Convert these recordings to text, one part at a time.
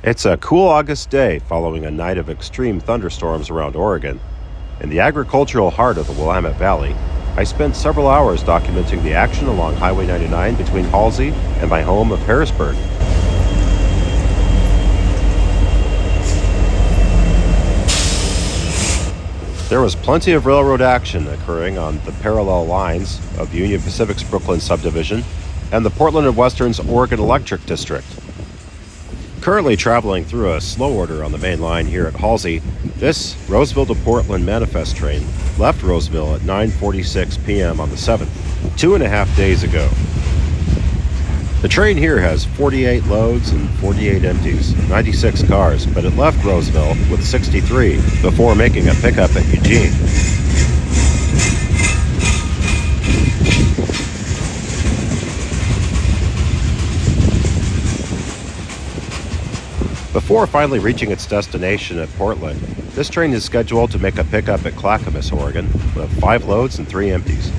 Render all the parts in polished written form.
It's a cool August day following a night of extreme thunderstorms around Oregon. In the agricultural heart of the Willamette Valley, I spent several hours documenting the action along Highway 99 between Halsey and my home of Harrisburg. There was plenty of railroad action occurring on the parallel lines of Union Pacific's Brooklyn subdivision and the Portland and Western's Oregon Electric District. Currently traveling through a slow order on the main line here at Halsey, this Roseville to Portland manifest train left Roseville at 9:46 p.m. on the 7th, 2.5 days ago. The train here has 48 loads and 48 empties, 96 cars, but it left Roseville with 63 before making a pickup at Eugene. Before finally reaching its destination at Portland, this train is scheduled to make a pickup at Clackamas, Oregon, with 5 loads and 3 empties.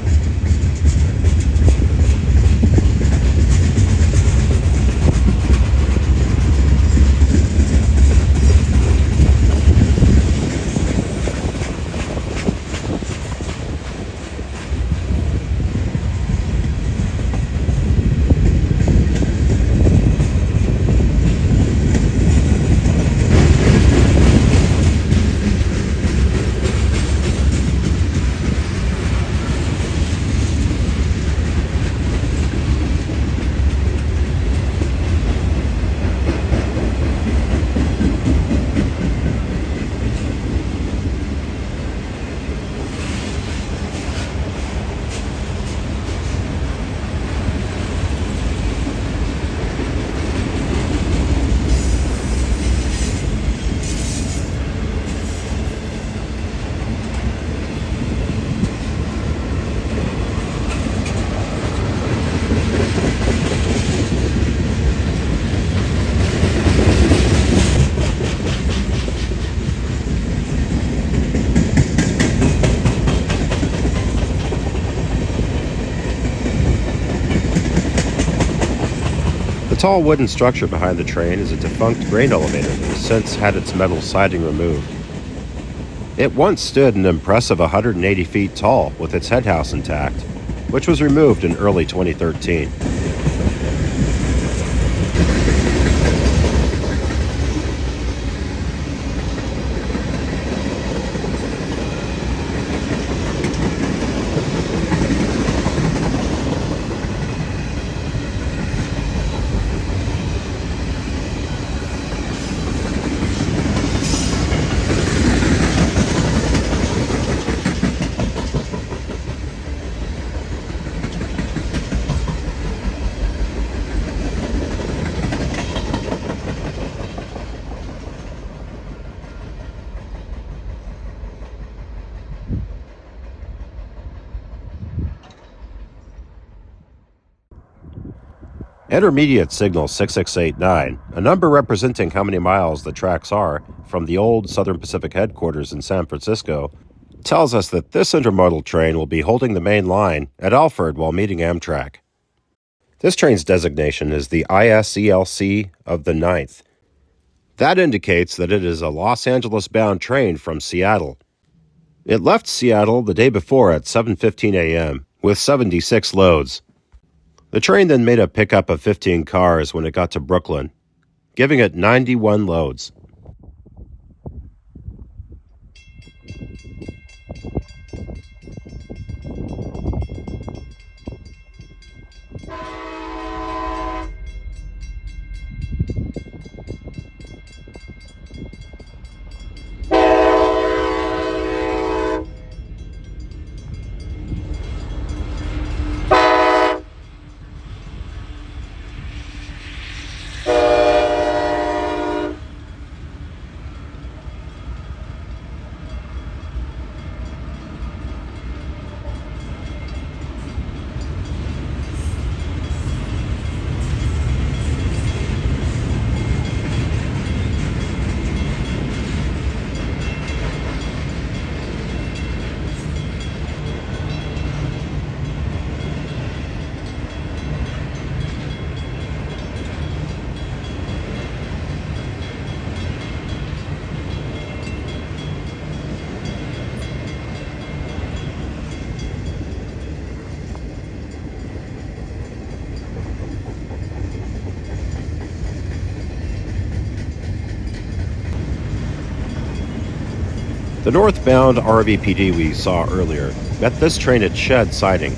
The tall wooden structure behind the train is a defunct grain elevator that has since had its metal siding removed. It once stood an impressive 180 feet tall with its headhouse intact, which was removed in early 2013. Intermediate signal 6689, a number representing how many miles the tracks are from the old Southern Pacific headquarters in San Francisco, tells us that this intermodal train will be holding the main line at Alfred while meeting Amtrak. This train's designation is the ISELC of the 9th. That indicates that it is a Los Angeles-bound train from Seattle. It left Seattle the day before at 7:15 a.m. with 76 loads. The train then made a pickup of 15 cars when it got to Brooklyn, giving it 91 loads. The northbound RVPD we saw earlier met this train at Shed siding.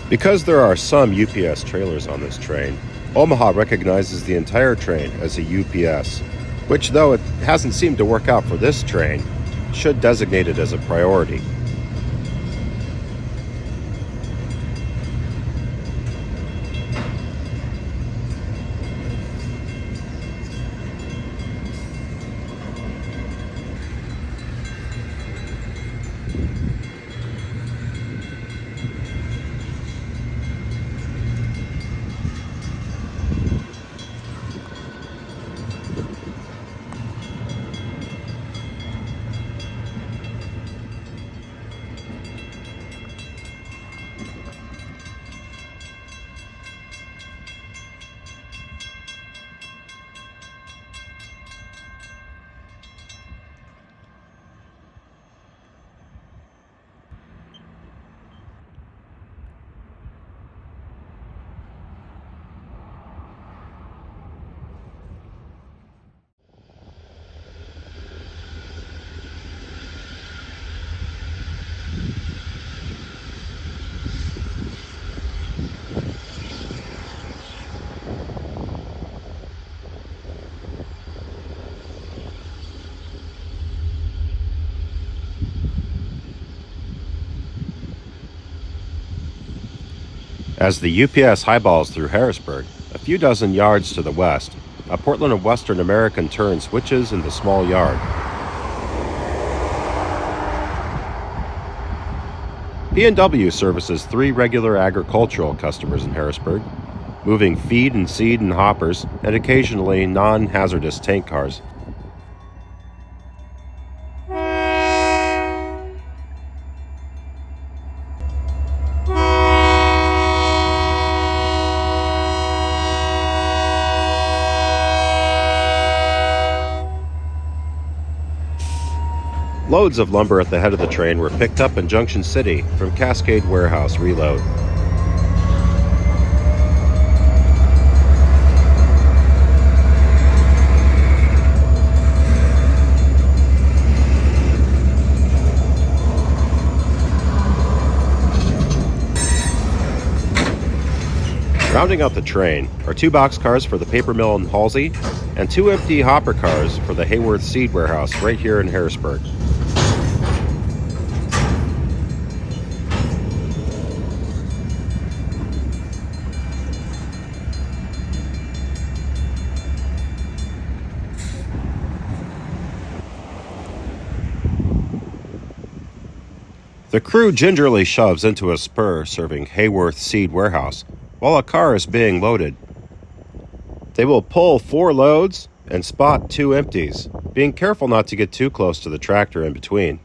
Because there are some UPS trailers on this train, Omaha recognizes the entire train as a UPS, which, though it hasn't seemed to work out for this train, should designate it as a priority. As the UPS highballs through Harrisburg, a few dozen yards to the west, a Portland and Western American turn switches in the small yard. P&W services 3 regular agricultural customers in Harrisburg, moving feed and seed and hoppers, and occasionally non-hazardous tank cars. Loads of lumber at the head of the train were picked up in Junction City from Cascade Warehouse Reload. Rounding out the train are 2 boxcars for the paper mill in Halsey and 2 empty hopper cars for the Hayworth Seed Warehouse right here in Harrisburg. The crew gingerly shoves into a spur serving Hayworth Seed Warehouse while a car is being loaded. They will pull 4 loads and spot 2 empties, being careful not to get too close to the tractor in between.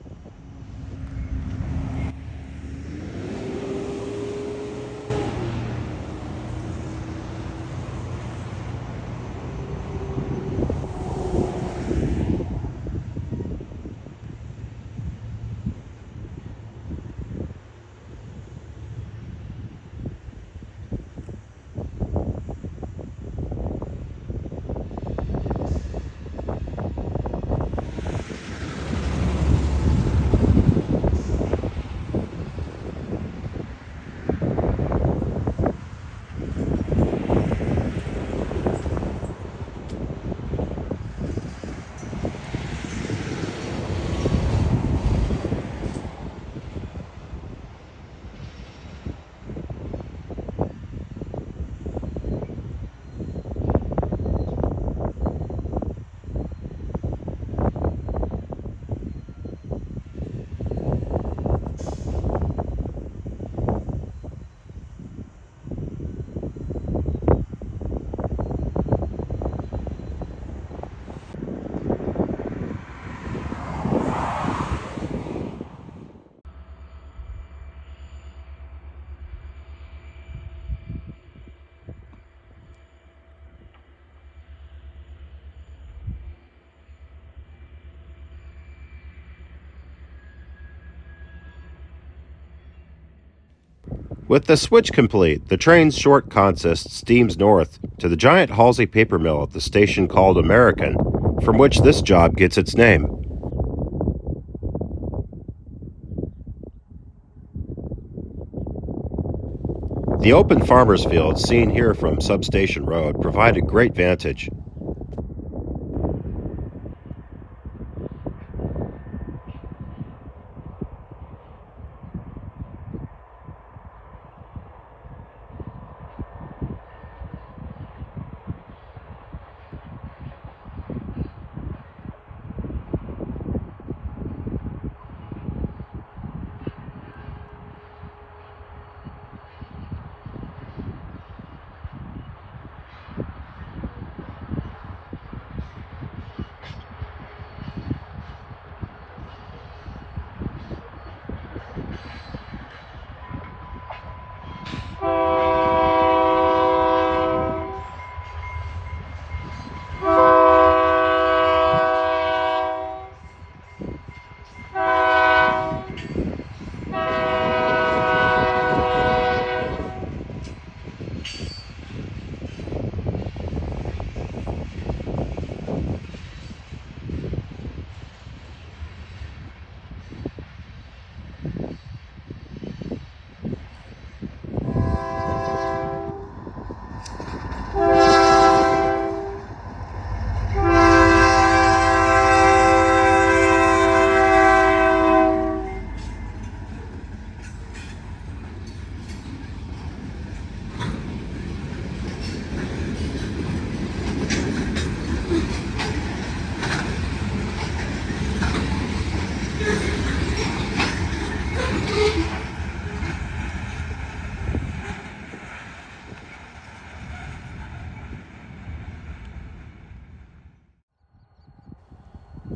With the switch complete, the train's short consist steams north to the giant Halsey paper mill at the station called American, from which this job gets its name. The open farmers' fields seen here from Substation Road provide a great vantage.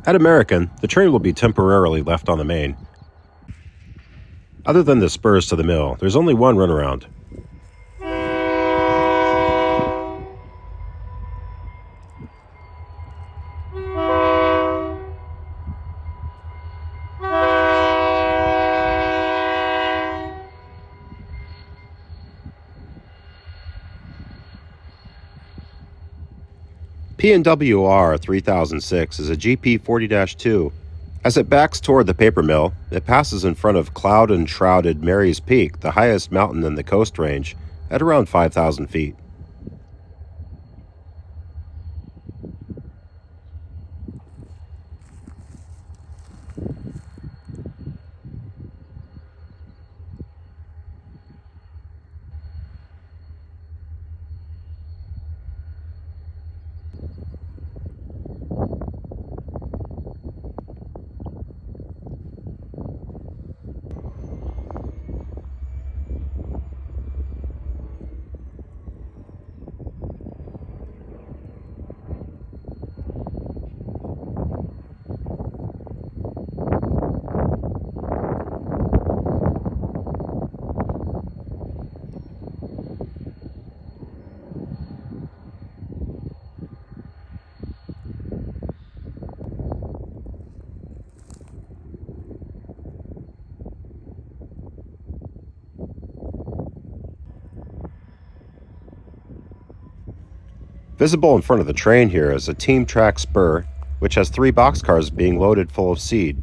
At American, the train will be temporarily left on the main. Other than the spurs to the mill, there's only one runaround. Pnwr 3006 is a GP 40-2. As it backs toward the paper mill, it passes in front of cloud-enshrouded Mary's Peak, the highest mountain in the Coast Range, at around 5,000 feet. Visible in front of the train here is a team track spur, which has 3 boxcars being loaded full of seed.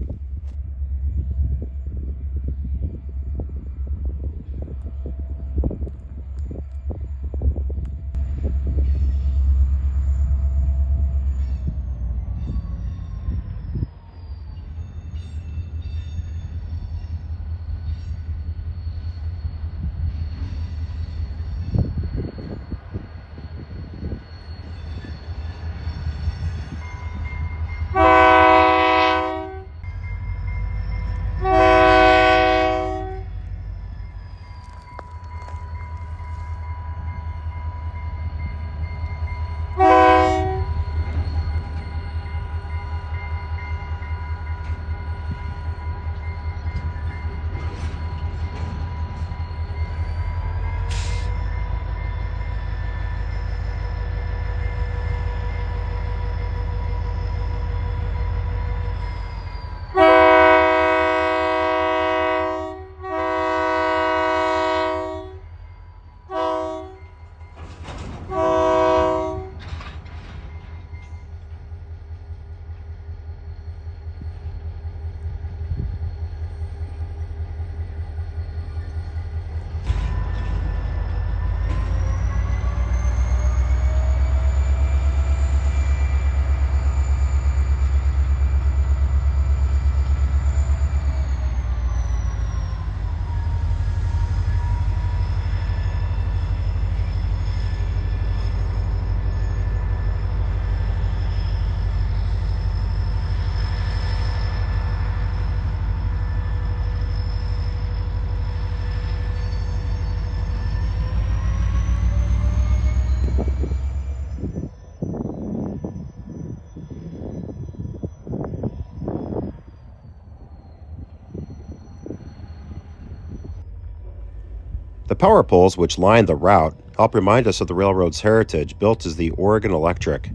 The power poles which line the route help remind us of the railroad's heritage, built as the Oregon Electric.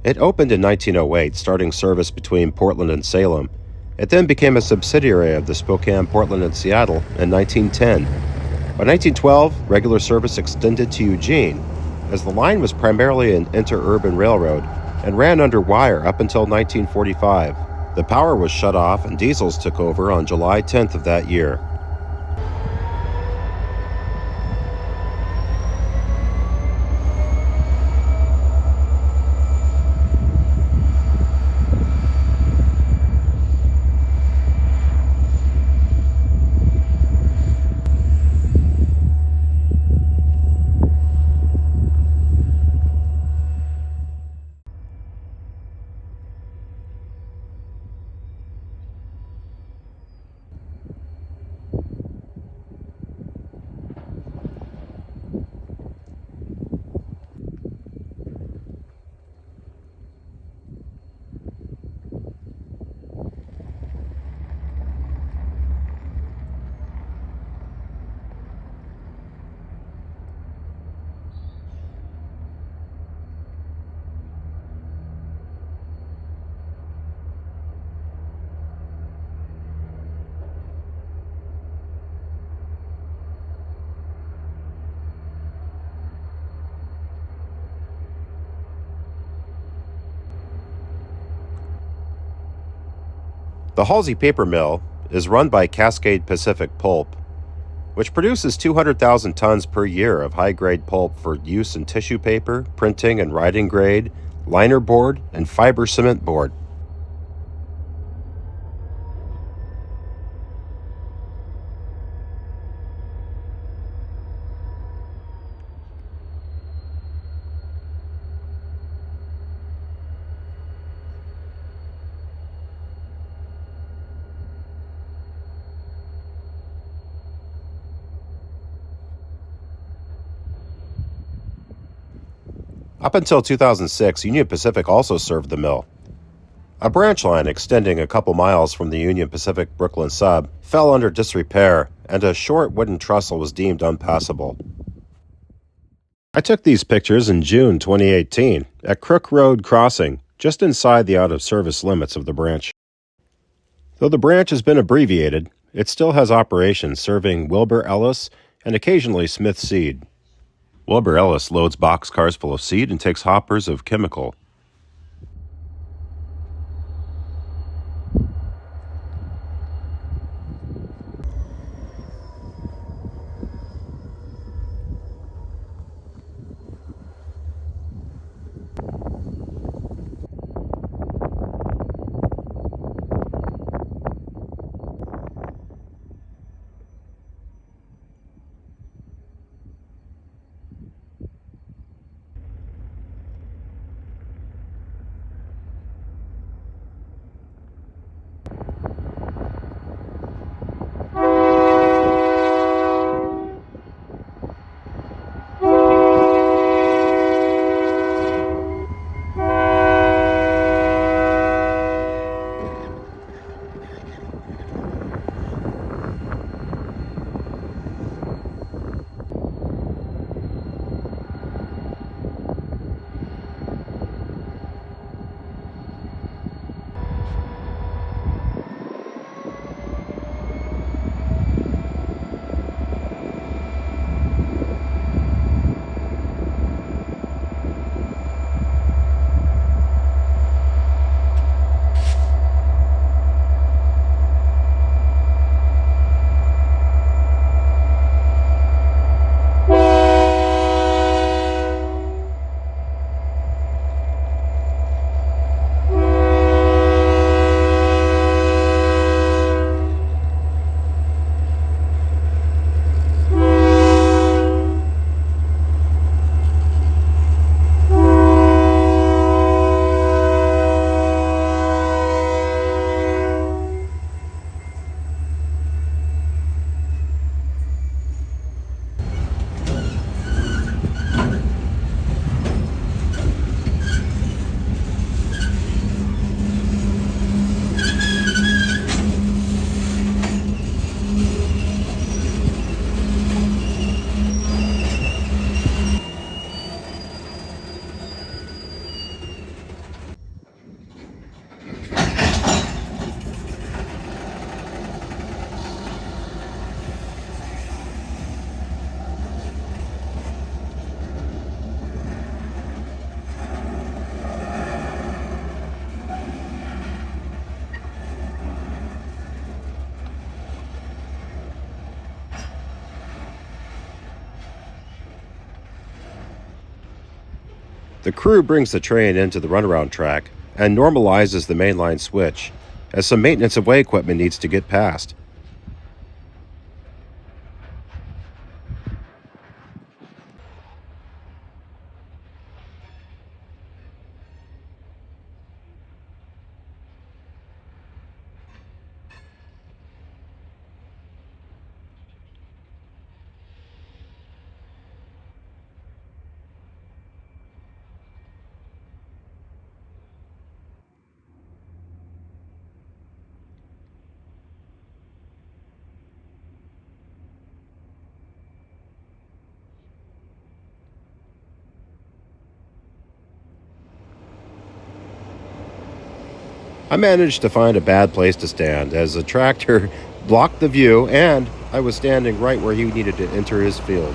It opened in 1908, starting service between Portland and Salem. It then became a subsidiary of the Spokane, Portland, and Seattle in 1910. By 1912, regular service extended to Eugene, as the line was primarily an interurban railroad and ran under wire up until 1945. The power was shut off and diesels took over on July 10th of that year. The Halsey paper mill is run by Cascade Pacific Pulp, which produces 200,000 tons per year of high-grade pulp for use in tissue paper, printing and writing grade, liner board, and fiber cement board. Up until 2006, Union Pacific also served the mill. A branch line extending a couple miles from the Union Pacific Brooklyn sub fell under disrepair, and a short wooden trestle was deemed unpassable. I took these pictures in June 2018 at Crook Road Crossing, just inside the out-of-service limits of the branch. Though the branch has been abbreviated, it still has operations serving Wilbur Ellis and occasionally Smith Seed. Wilbur Ellis loads boxcars full of seed and takes hoppers of chemical. The crew brings the train into the runaround track and normalizes the mainline switch, as some maintenance of way equipment needs to get past. I managed to find a bad place to stand as the tractor blocked the view, and I was standing right where he needed to enter his field.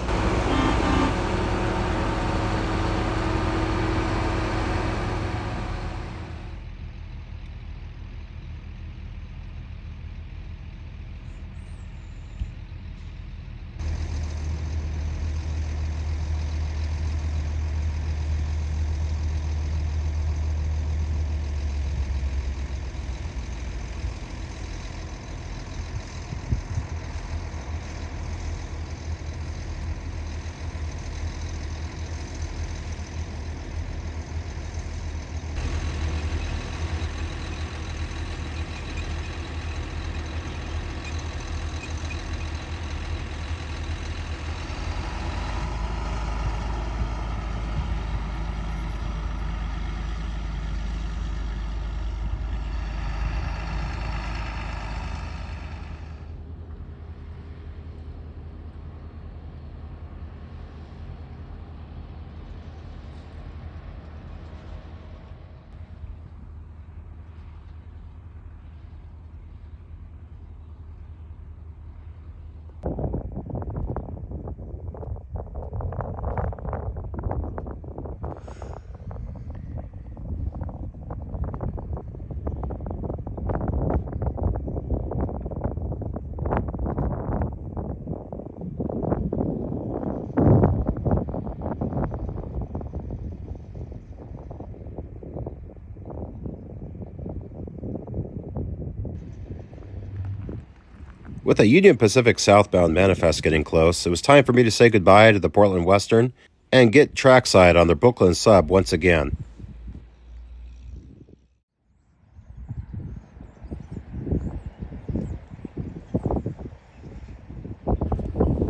With a Union Pacific southbound manifest getting close, it was time for me to say goodbye to the Portland Western and get trackside on their Brooklyn sub once again.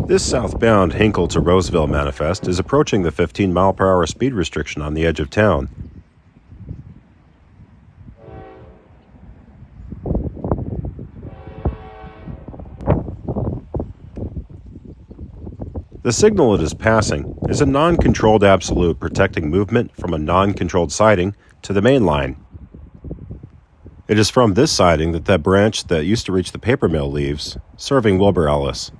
This southbound Hinkle to Roseville manifest is approaching the 15-mile-per-hour speed restriction on the edge of town. The signal it is passing is a non-controlled absolute protecting movement from a non-controlled siding to the main line. It is from this siding that branch that used to reach the paper mill leaves, serving Wilbur Ellis.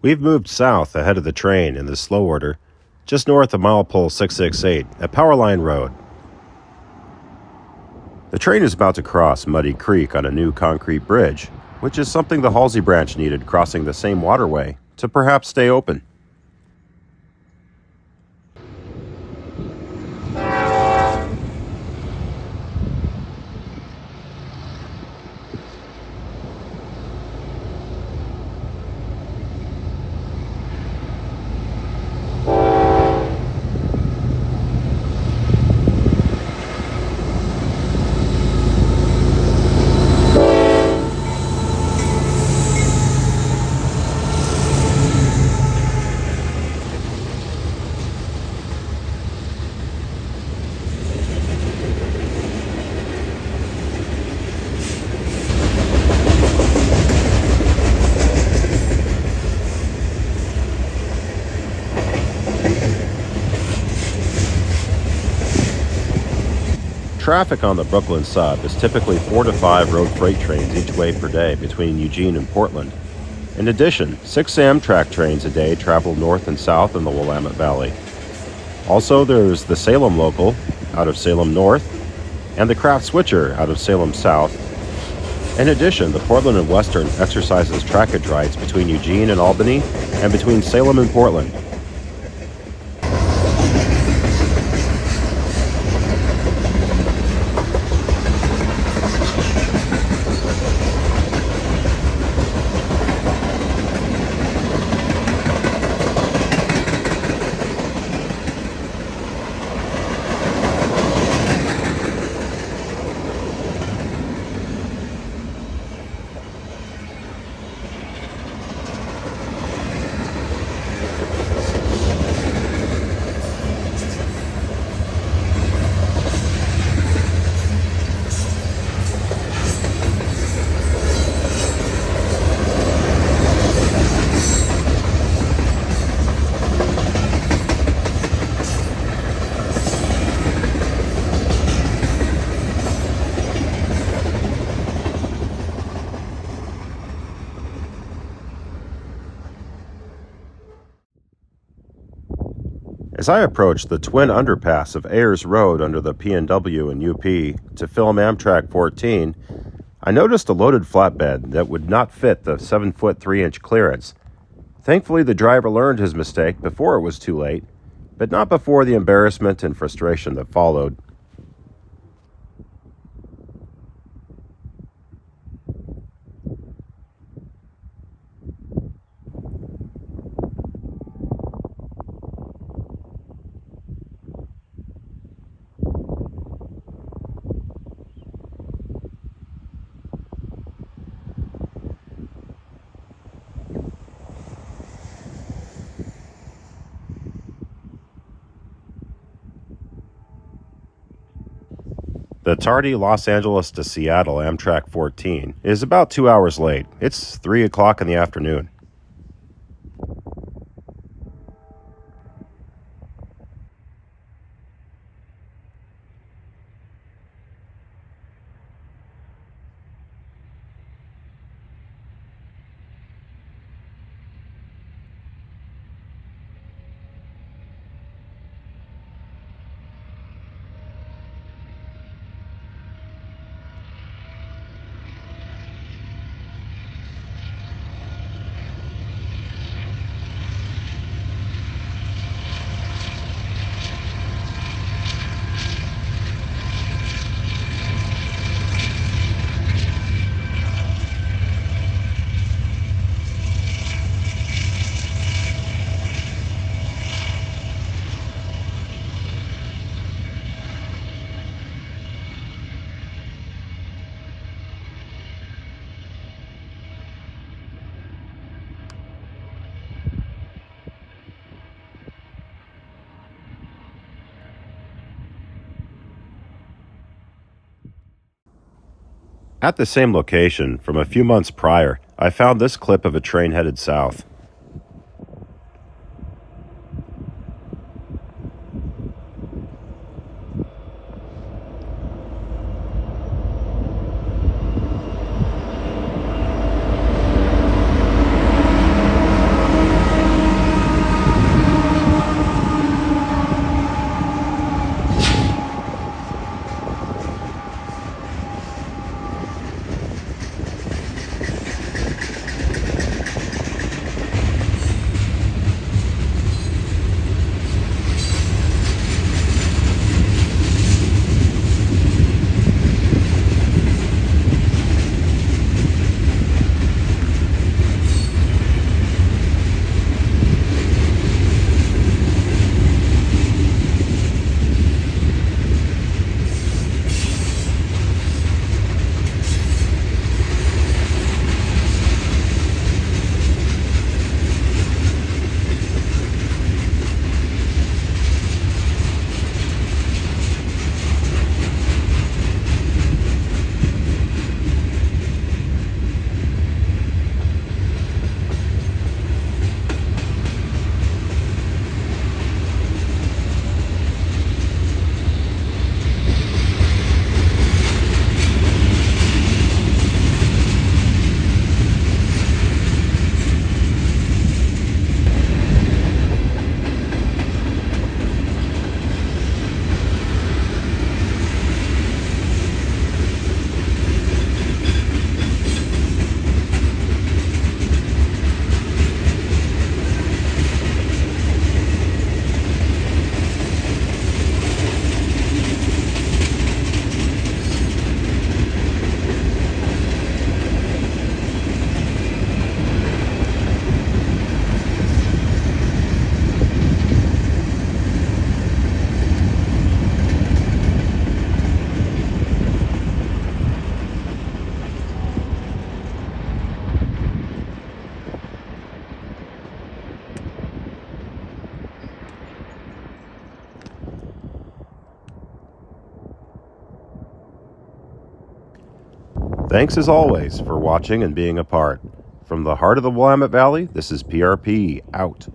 We've moved south ahead of the train in the slow order, just north of milepole 668 at Powerline Road. The train is about to cross Muddy Creek on a new concrete bridge, which is something the Halsey branch needed crossing the same waterway to perhaps stay open. Traffic on the Brooklyn sub is typically 4 to 5 road freight trains each way per day between Eugene and Portland. In addition, 6 Amtrak trains a day travel north and south in the Willamette Valley. Also, there's the Salem Local out of Salem North and the Craft Switcher out of Salem South. In addition, the Portland and Western exercises trackage rights between Eugene and Albany and between Salem and Portland. As I approached the twin underpass of Ayers Road under the Pnw and UP to film Amtrak 14, I noticed a loaded flatbed that would not fit the 7-foot 3-inch clearance. Thankfully, the driver learned his mistake before it was too late, but not before the embarrassment and frustration that followed. The tardy Los Angeles to Seattle Amtrak 14 is about 2 hours late. It's 3 o'clock in the afternoon. At the same location, from a few months prior, I found this clip of a train headed south. Thanks as always for watching and being a part. From the heart of the Willamette Valley, this is PRP, out.